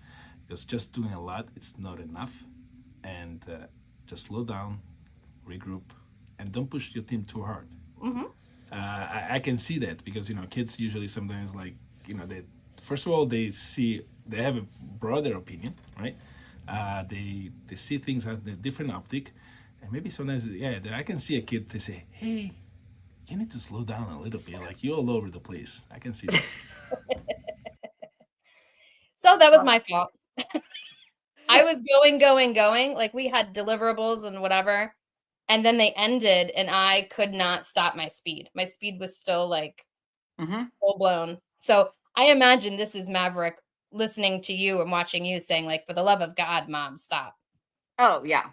Because just doing a lot, it's not enough. And just slow down, regroup, and don't push your team too hard. Mm-hmm. I can see that because, kids usually sometimes they first of all, they have a broader opinion, right? They see things at a different optic. And maybe sometimes, I can see a kid to say, hey, you need to slow down a little bit. Like you're all over the place. I can see that. So that was my fault. I was going. Like we had deliverables and whatever. And then they ended and I could not stop my speed. My speed was still like full blown. So I imagine this is Maverick listening to you and watching you saying like, for the love of God, Mom, stop. Oh, yeah.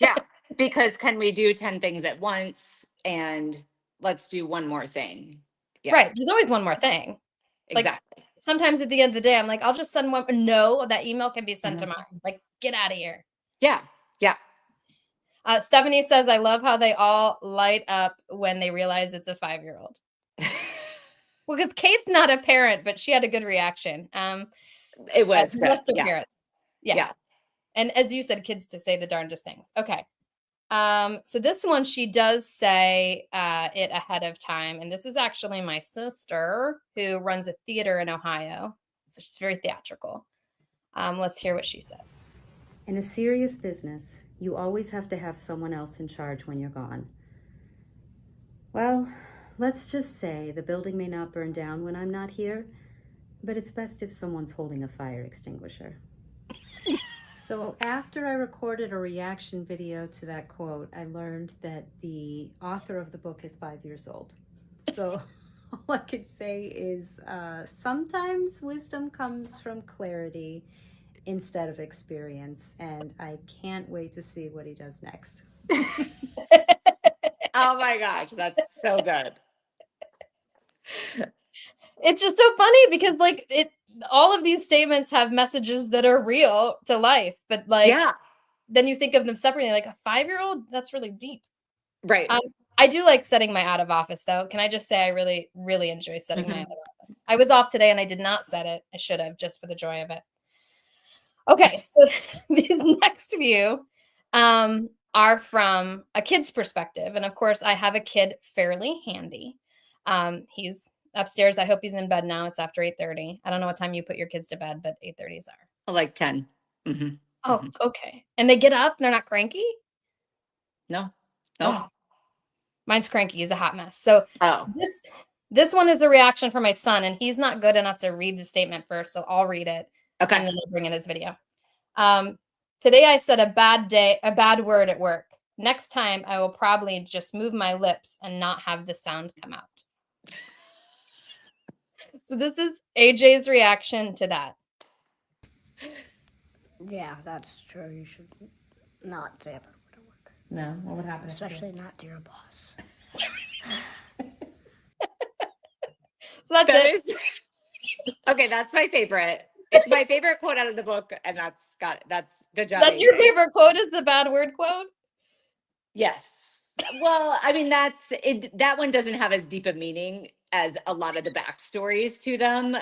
Yeah. Because can we do 10 things at once and let's do one more thing? Yeah. Right. There's always one more thing. Like, Exactly. sometimes at the end of the day, I'm like, I'll just send one. No, that email can be sent tomorrow. Like, get out of here. Yeah. Yeah. Stephanie says, I love how they all light up when they realize it's a 5-year-old. Well, because Kate's not a parent, but she had a good reaction. It was just good. Yeah. parents. Yeah. And as you said, kids to say the darndest things. Okay. So this one, she does say it ahead of time. And this is actually my sister who runs a theater in Ohio. So she's very theatrical. Let's hear what she says. In a serious business, you always have to have someone else in charge when you're gone. Well, let's just say the building may not burn down when I'm not here, but it's best if someone's holding a fire extinguisher. So after I recorded a reaction video to that quote, I learned that the author of the book is 5 years old. So all I could say is sometimes wisdom comes from clarity instead of experience, and I can't wait to see what he does next. Oh my gosh, that's so good. It's just so funny because like all of these statements have messages that are real to life, but like then you think of them separately, like a 5-year-old, that's really deep. Right. I do like setting my out of office though. Can I just say I really, really enjoy setting my out of office. I was off today and I did not set it. I should have, just for the joy of it. Okay, so these next few are from a kid's perspective. And of course, I have a kid fairly handy. He's upstairs. I hope he's in bed now. It's after 8:30. I don't know what time you put your kids to bed, but 8:30s are. Like 10. Oh, okay. And they get up? They're not cranky? No. Oh, mine's cranky. He's a hot mess. So this one is a reaction from my son, and he's not good enough to read the statement first, so I'll read it. Okay. And then I'll bring in his video. Today I said a bad word at work. Next time I will probably just move my lips and not have the sound come out. So this is AJ's reaction to that. Yeah, that's true. You should not say a bad word at work. No, what would happen? Especially not to your boss. So that's That it. is okay. That's my favorite. It's my favorite quote out of the book, and that's good job. That's your AJ. favorite quote is the bad word quote? Yes. Well, I mean, that's it. That one doesn't have as deep a meaning as a lot of the backstories to them,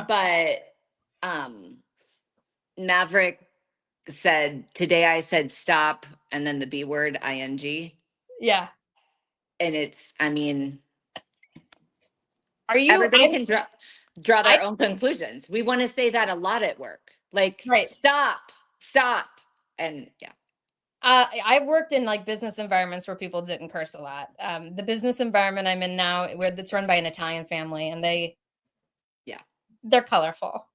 but Maverick said, "Today I said stop," and then the B word, ing. Yeah. And it's, I mean, Are you everybody can draw their I own conclusions. We want to say that a lot at work, like right. stop, and yeah. I've worked in like business environments where people didn't curse a lot. The business environment I'm in now, where it's run by an Italian family, and they're colorful.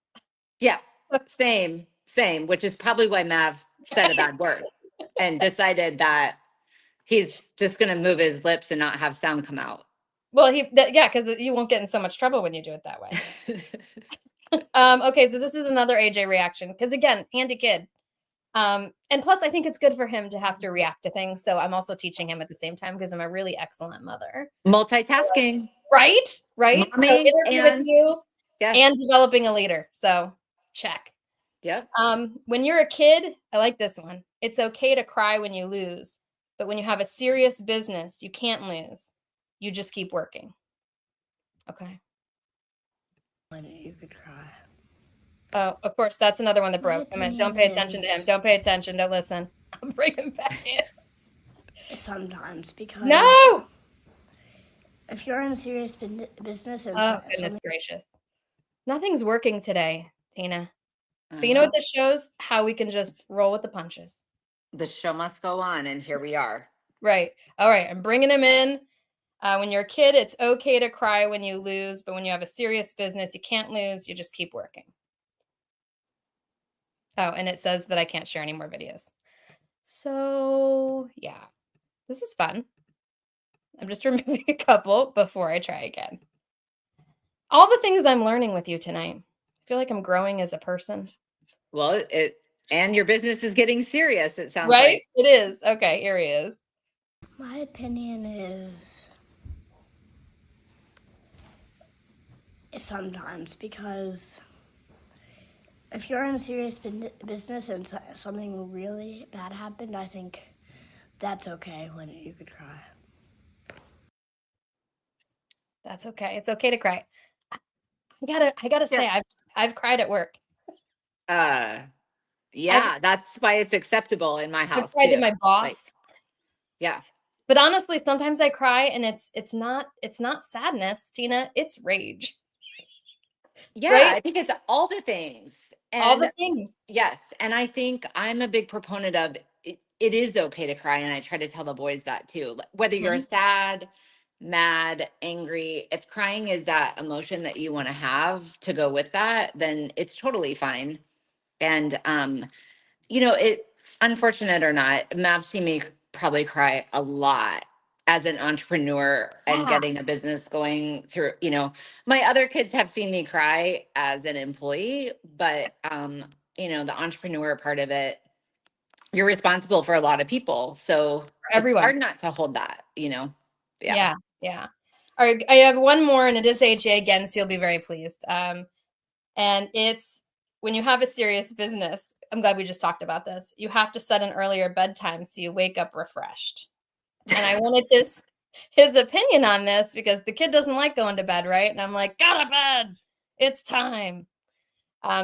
Yeah, same, which is probably why Mav said a bad word and decided that he's just going to move his lips and not have sound come out. Well, because you won't get in so much trouble when you do it that way. Okay, so this is another AJ reaction because again, handy kid. And plus, I think it's good for him to have to react to things. So I'm also teaching him at the same time because I'm a really excellent mother. Multitasking. Right? So interview with you yes. and developing a leader. So check. Yep. When you're a kid, I like this one. It's okay to cry when you lose, but when you have a serious business, you can't lose. You just keep working. Okay. When you could cry. Oh, of course, that's another one that broke. My Don't pay attention to him. Don't pay attention. Don't listen. I'm bringing back in. Sometimes, because No! if you're in a serious business and Oh, goodness gracious. Nothing's working today, Tina. But you know what this shows? How we can just roll with the punches. The show must go on, and here we are. Right. All right. I'm bringing him in. When you're a kid, it's okay to cry when you lose, but when you have a serious business, you can't lose. You just keep working. Oh, and it says that I can't share any more videos. So, yeah, this is fun. I'm just removing a couple before I try again. All the things I'm learning with you tonight. I feel like I'm growing as a person. Well, and your business is getting serious, it sounds right? like. It is. Okay, here he is. My opinion is sometimes, because if you're in a serious business and something really bad happened, I think that's okay when you could cry. That's okay. It's okay to cry. I gotta say, I've cried at work. Yeah, that's why it's acceptable in my house. I've cried too. to my boss. Like, yeah. But honestly, sometimes I cry and it's not sadness, Tina. It's rage. Yeah, right? I think it's all the things. And all the things. Yes. And I think I'm a big proponent of it is okay to cry. And I try to tell the boys that too. Whether you're sad, mad, angry, if crying is that emotion that you want to have to go with that, then it's totally fine. And it, unfortunate or not, Mav's seen me probably cry a lot as an entrepreneur and getting a business going through. My other kids have seen me cry as an employee, but the entrepreneur part of it, you're responsible for a lot of people, so everyone. It's hard not to hold that. Yeah. All right, I have one more, and it is AJ again, so you'll be very pleased. And it's, when you have a serious business, I'm glad we just talked about this, you have to set an earlier bedtime so you wake up refreshed. And I wanted his opinion on this because the kid doesn't like going to bed, right? And I'm like, go to bed. It's time.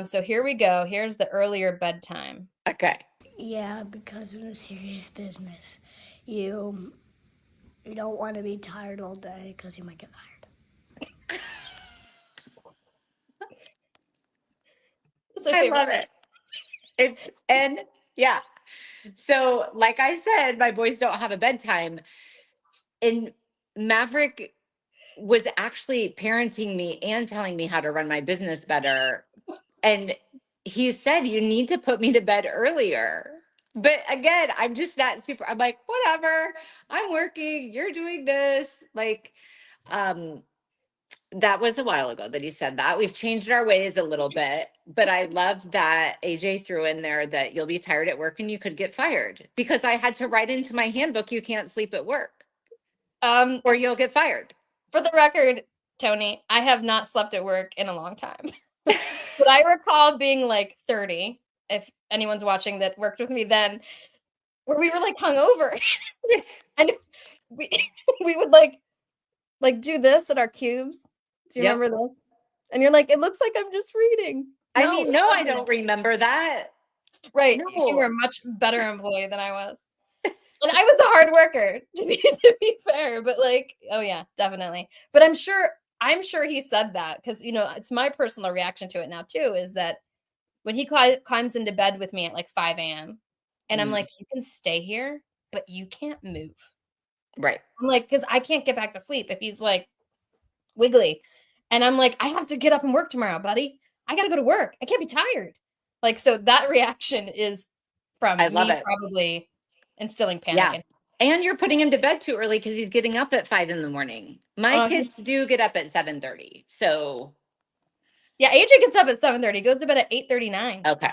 So here we go. Here's the earlier bedtime. Okay. Yeah, because in a serious business, you don't want to be tired all day because you might get fired. I love it. So like I said, my boys don't have a bedtime, and Maverick was actually parenting me and telling me how to run my business better. And he said, you need to put me to bed earlier. But again, I'm just not I'm like, whatever, I'm working, you're doing this. Like, that was a while ago that he said that. We've changed our ways a little bit, but I love that AJ threw in there that you'll be tired at work and you could get fired, because I had to write into my handbook, you can't sleep at work, or you'll get fired. For the record, Tony, I have not slept at work in a long time. But I recall being like 30, if anyone's watching that worked with me then, where we were like hungover. And we we would like do this at our cubes. Do you Yep. remember this? And you're like, it looks like I'm just reading. I No, mean, it no, I doesn't. don't remember that. Right. You were a No. much better employee than I was. And I was the hard worker, to be fair. But like, oh yeah, definitely. But I'm sure he said that because it's my personal reaction to it now too, is that when he climbs into bed with me at like 5 a.m. and I'm Mm. like, you can stay here, but you can't move. Right. I'm like, because I can't get back to sleep if he's like wiggly. And I'm like, I have to get up and work tomorrow, buddy. I got to go to work. I can't be tired. Like, so that reaction is from I love me it. probably instilling panic. Yeah. In And you're putting him to bed too early because he's getting up at 5 a.m. My kids do get up at 7:30. So yeah, AJ gets up at 7:30, goes to bed at 8:39. okay.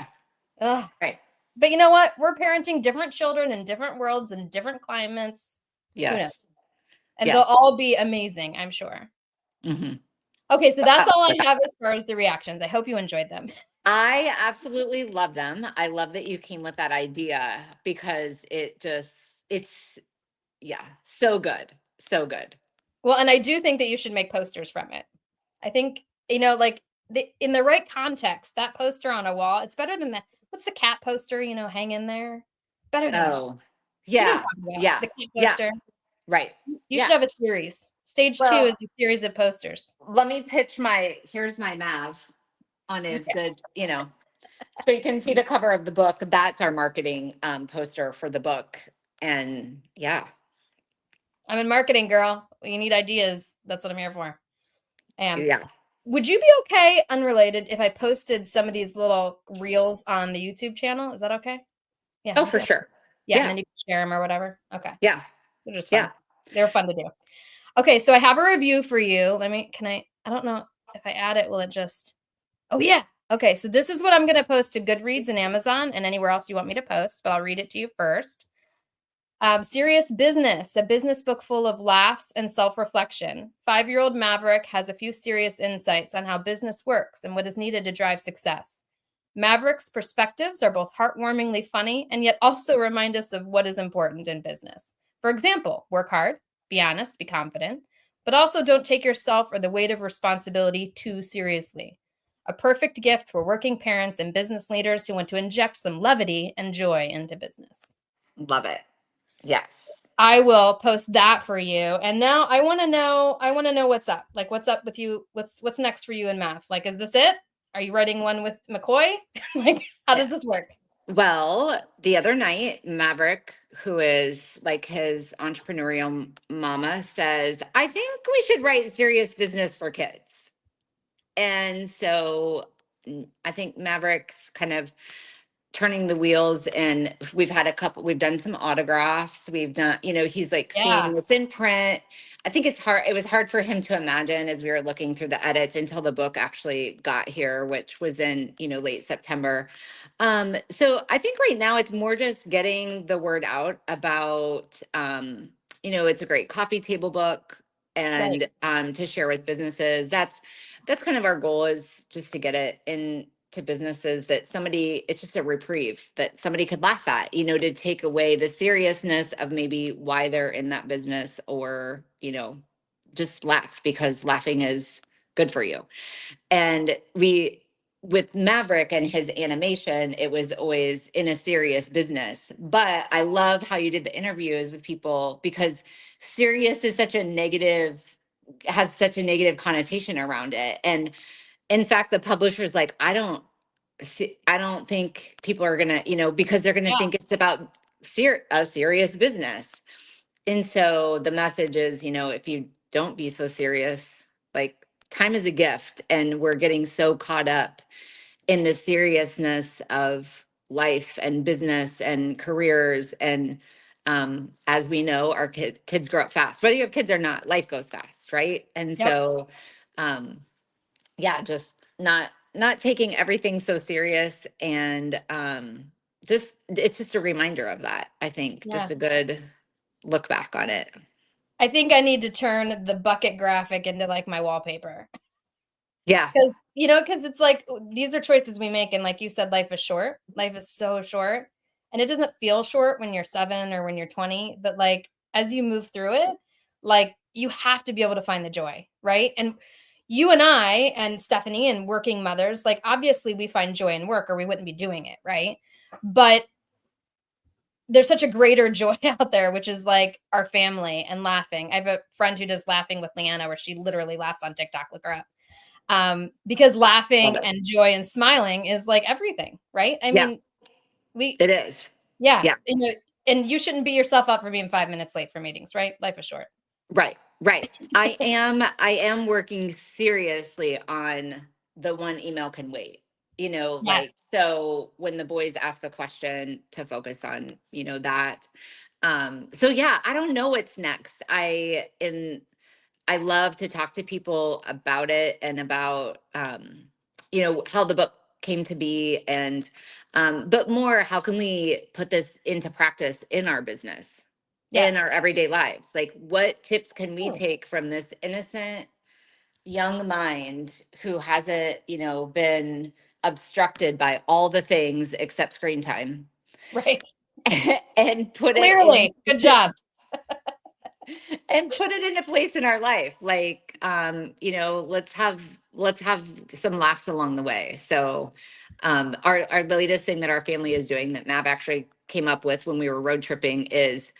Ugh. Right. But you know what? We're parenting different children in different worlds and different climates. Yes. And Yes. they'll all be amazing, I'm sure. Mm-hmm. Okay, so that's all I have as far as the reactions. I hope you enjoyed them. I absolutely love them. I love that you came with that idea because it's so good. So good. Well, and I do think that you should make posters from it. I think, like in the right context, that poster on a wall, it's better than what's the cat poster, hang in there? Better than that. Oh, yeah. Yeah. The cat Yeah. poster. Right. You should have a series. Stage 2 is a series of posters. Let me pitch here's my Mav on his good, so you can see the cover of the book. That's our marketing poster for the book. And yeah. I'm in marketing, girl. You need ideas. That's what I'm here for. Yeah. Would you be okay, unrelated, if I posted some of these little reels on the YouTube channel? Is that okay? Yeah. Oh, for sure. Yeah, and then you can share them or whatever. Okay. Yeah. They're just fun. Yeah. They're fun to do. Okay, so I have a review for you. I don't know if I add it, will it just, oh yeah. Okay, so this is what I'm going to post to Goodreads and Amazon and anywhere else you want me to post, but I'll read it to you first. Serious Business, a business book full of laughs and self-reflection. 5-year-old Maverick has a few serious insights on how business works and what is needed to drive success. Maverick's perspectives are both heartwarmingly funny and yet also remind us of what is important in business. For example, work hard, be honest, be confident, but also don't take yourself or the weight of responsibility too seriously. A perfect gift for working parents and business leaders who want to inject some levity and joy into business. Love it. Yes. I will post that for you. And now I want to know what's up. Like, what's up with you? What's next for you in Mav? Like, is this it? Are you writing one with McCoy? Like, how does this work? Well, the other night, Maverick, who is like his entrepreneurial mama, says, I think we should write Serious Business for Kids. And so I think Maverick's kind of turning the wheels, and we've done some autographs. We've done, he's like seeing what's in print. I think it was hard for him to imagine as we were looking through the edits until the book actually got here, which was in, late September. So I think right now it's more just getting the word out about, it's a great coffee table book and to share with businesses. That's kind of our goal, is just to get it into businesses that it's just a reprieve that somebody could laugh at, to take away the seriousness of maybe why they're in that business, or, just laugh, because laughing is good for you. And with Maverick and his animation, it was always in a serious business. But I love how you did the interviews with people, because serious is has such a negative connotation around it. And in fact, the publisher's like, I don't think people are going to, because they're going to think it's about a serious business. And so the message is, if you don't be so serious, like, time is a gift, and we're getting so caught up in the seriousness of life and business and careers. And as we know, our kids grow up fast, whether you have kids or not, life goes fast. Right. And so, just not taking everything so serious. And it's just a reminder of that, I think. Just a good look back on it. I think I need to turn the bucket graphic into like my wallpaper. Yeah. Because, because it's like, these are choices we make. And like you said, life is short. Life is so short. And it doesn't feel short when you're 7 or when you're 20. But like, as you move through it, like you have to be able to find the joy. Right. And you and I and Stephanie and working mothers, like obviously we find joy in work or we wouldn't be doing it. Right. But there's such a greater joy out there, which is like our family and laughing. I have a friend who does Laughing with Leanna, where she literally laughs on TikTok. Look her up. Because laughing and joy and smiling is like everything, right? I mean, it is. Yeah. Yeah. And you shouldn't beat yourself up for being 5 minutes late for meetings, right? Life is short. Right. I am working seriously on the one email can wait. Yes. Like, so when the boys ask a question, to focus on, that. So yeah, I don't know what's next. I love to talk to people about it and about, how the book came to be, and, but more, how can we put this into practice in our business, in our everyday lives? Like, what tips can we take from this innocent young mind who hasn't, been obstructed by all the things except screen time? Right. And put Clearly. Good job. And put it in a place in our life. Like, let's have some laughs along the way. So, our the latest thing that our family is doing, that Mav actually came up with when we were road tripping, is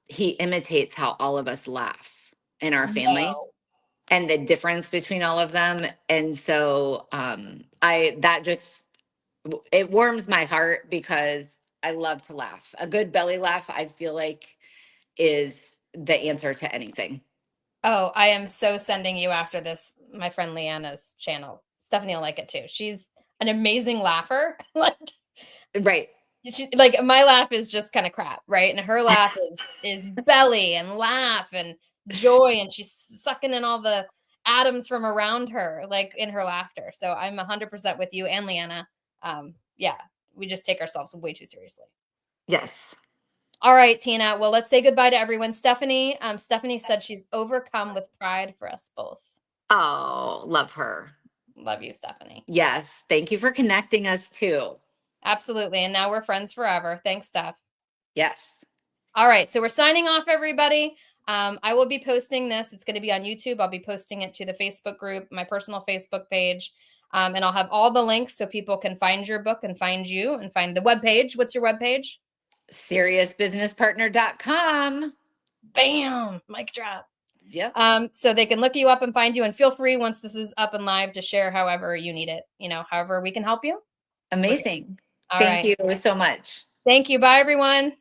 he imitates how all of us laugh in our family. No. And the difference between all of them. And so it warms my heart, because I love to laugh. A good belly laugh, I feel like, is the answer to anything. Oh, I am so sending you after this, my friend Leanna's channel. Stephanie will like it too. She's an amazing laugher. Right. Like my laugh is just kind of crap, right? And her laugh is belly and laugh and joy, and she's sucking in all the atoms from around her, like in her laughter. So I'm 100% with you and Leanna. Yeah, we just take ourselves way too seriously. Yes. All right, Tina. Well, let's say goodbye to everyone. Stephanie said she's overcome with pride for us both. Oh, love her. Love you, Stephanie. Yes. Thank you for connecting us too. Absolutely. And now we're friends forever. Thanks, Steph. Yes. All right. So we're signing off, everybody. I will be posting this. It's going to be on YouTube. I'll be posting it to the Facebook group, my personal Facebook page. And I'll have all the links so people can find your book and find you and find the webpage. What's your webpage? SeriousBusinessPartner.com. Bam. Mic drop. Yep. So they can look you up and find you, and feel free, once this is up and live, to share however you need it, however we can help you. Amazing. All Thank right. you so much. Thank you. Bye, everyone.